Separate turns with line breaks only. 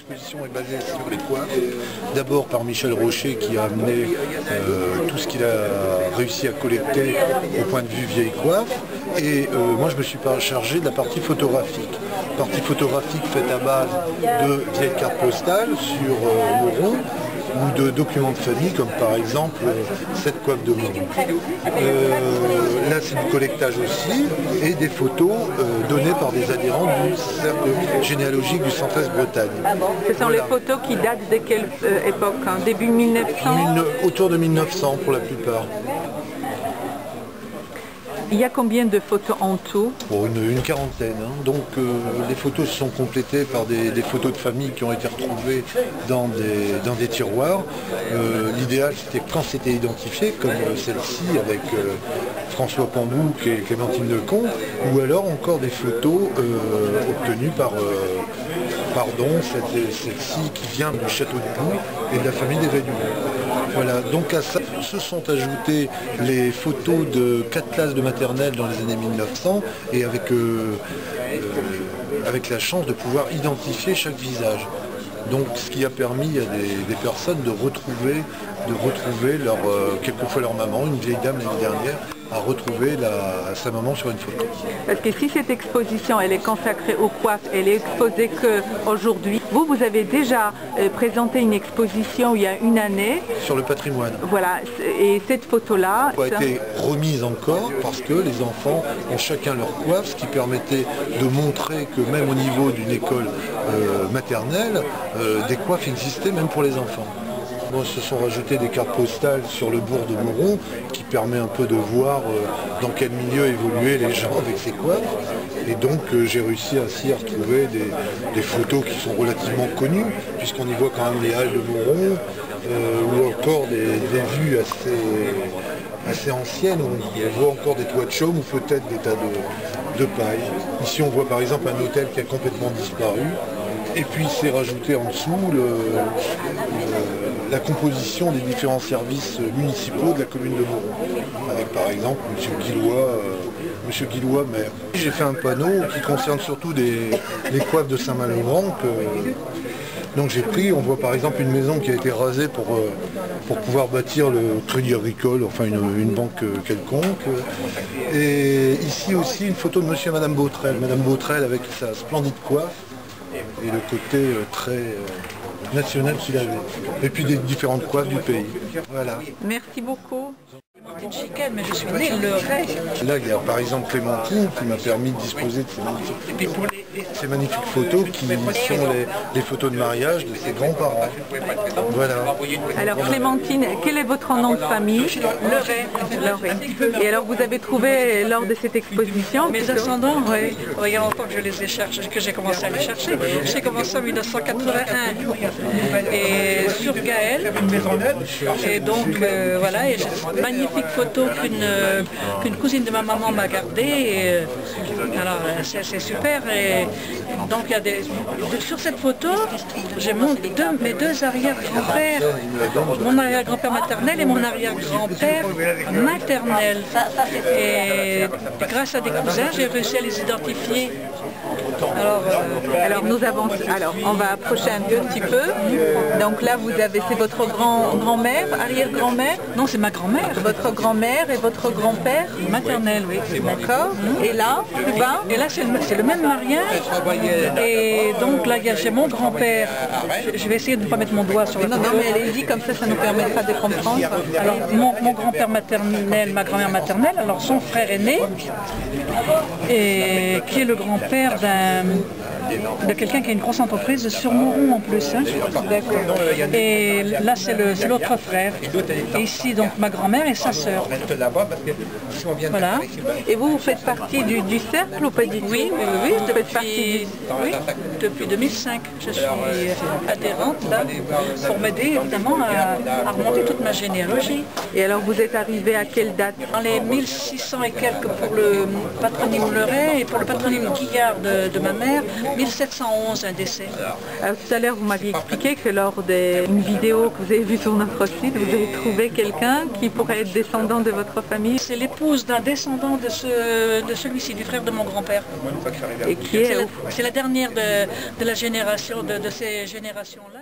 l'exposition est basée sur les coiffes. D'abord par Michel Rocher qui a amené tout ce qu'il a réussi à collecter au point de vue vieille coiffe. Et moi je me suis chargé de la partie photographique. Partie photographique faite à base de vieilles cartes postales sur Mauron ou de documents de famille comme par exemple cette coiffe de Mauron. Là c'est du collectage aussi et des photos données par des adhérents du cercle généalogique du Centre-Est Bretagne.
Ce sont les photos qui datent de quelle époque, hein? Début 1900
Autour de 1900 pour la plupart.
Il y a combien de photos en tout?
Bon, une quarantaine. Hein. Donc les photos se sont complétées par des photos de famille qui ont été retrouvées dans des tiroirs. L'idéal c'était quand c'était identifié, comme celle-ci avec François Pambouc et Clémentine Lecomte, ou alors encore des photos obtenues par celle-ci qui vient du château du Bourg et de la famille des Védus. Voilà, donc à ça se sont ajoutées les photos de 4 classes de maternelle dans les années 1900 et avec la chance de pouvoir identifier chaque visage. Donc ce qui a permis à des personnes de retrouver quelquefois leur maman, une vieille dame l'année dernière, a retrouvé sa maman sur une photo.
Parce que si cette exposition elle est consacrée aux coiffes, elle est exposée qu'aujourd'hui, vous avez déjà présenté une exposition il y a une année.
Sur le patrimoine.
Voilà, et cette photo-là
a été remise encore parce que les enfants ont chacun leur coiffe, ce qui permettait de montrer que même au niveau d'une école maternelle, des coiffes existaient même pour les enfants. Bon, se sont rajoutées des cartes postales sur le bourg de Mauron qui permet un peu de voir dans quel milieu évoluaient les gens avec ces coiffes. Et donc j'ai réussi ainsi à retrouver des photos qui sont relativement connues, puisqu'on y voit quand même les halles de Mauron, ou encore des vues assez anciennes, où on voit encore des toits de chaume ou peut-être des tas de paille. Ici on voit par exemple un hôtel qui a complètement disparu. Et puis c'est rajouté en dessous la composition des différents services municipaux de la commune de Mauron, avec par exemple M. Guillois, maire. J'ai fait un panneau qui concerne surtout les coiffes de Saint-Malo. Donc j'ai pris, on voit par exemple une maison qui a été rasée pour pouvoir bâtir le Crédit Agricole, enfin une banque quelconque. Et ici aussi une photo de monsieur et madame Botrel. Madame Botrel avec sa splendide coiffe et le côté très national qu'il avait. Et puis des différentes coiffes du pays. Voilà.
Merci beaucoup.
Mais je suis née le Ray.
Là, il y a par exemple Clémentine qui m'a permis de disposer de ces magnifiques photos qui sont les photos de mariage de ses grands-parents. Voilà.
Alors Clémentine, quel est votre nom de famille?
Le
Et alors vous avez trouvé lors de cette exposition
mes ascendants, oui. Il y a longtemps que je les ai cherchés, que j'ai commencé à les chercher. J'ai commencé en 1981 et sur Gaël. Et donc voilà, et j'ai cette magnifique photo qu'une cousine de ma maman m'a gardée. Alors c'est super. Et donc il y a sur cette photo, j'ai mes deux arrière-grands-pères, mon arrière-grand-père maternel et mon arrière-grand-père maternel. Et grâce à des cousins, j'ai réussi à les identifier.
Alors on va approcher un petit peu. Donc là c'est votre grand-mère, arrière-grand-mère?
Non, c'est ma grand-mère.
Votre grand-mère et votre grand-père?
Maternel, oui.
D'accord. Et là, plus bas?
Et là c'est le même mariage. Et donc là j'ai mon grand-père. Je vais essayer de ne pas mettre mon doigt sur le
Non, mais allez-y, comme ça nous permettra de comprendre.
Alors mon grand-père maternel, ma grand-mère maternelle, alors son frère aîné, et qui est le grand-père de quelqu'un qui a une grosse entreprise sur Mauron en plus. Hein. D'accord. Et là c'est l'autre frère. Et ici donc ma grand-mère et sa sœur. Voilà.
Et vous faites partie du cercle ou pas du tout?
Oui, depuis 2005. Je suis adhérente là pour m'aider évidemment à remonter toute ma généalogie.
Et alors vous êtes arrivé à quelle date?
Dans les 1600 et quelques pour le patronyme Leray et pour le patronyme Guillard de ma mère, 1711, un décès.
Tout à l'heure, vous m'aviez expliqué que lors d'une vidéo que vous avez vue sur notre site, vous avez trouvé quelqu'un qui pourrait être descendant de votre famille.
C'est l'épouse d'un descendant de celui-ci, du frère de mon grand-père.
Et qui est...
C'est la dernière de la génération, de ces générations-là.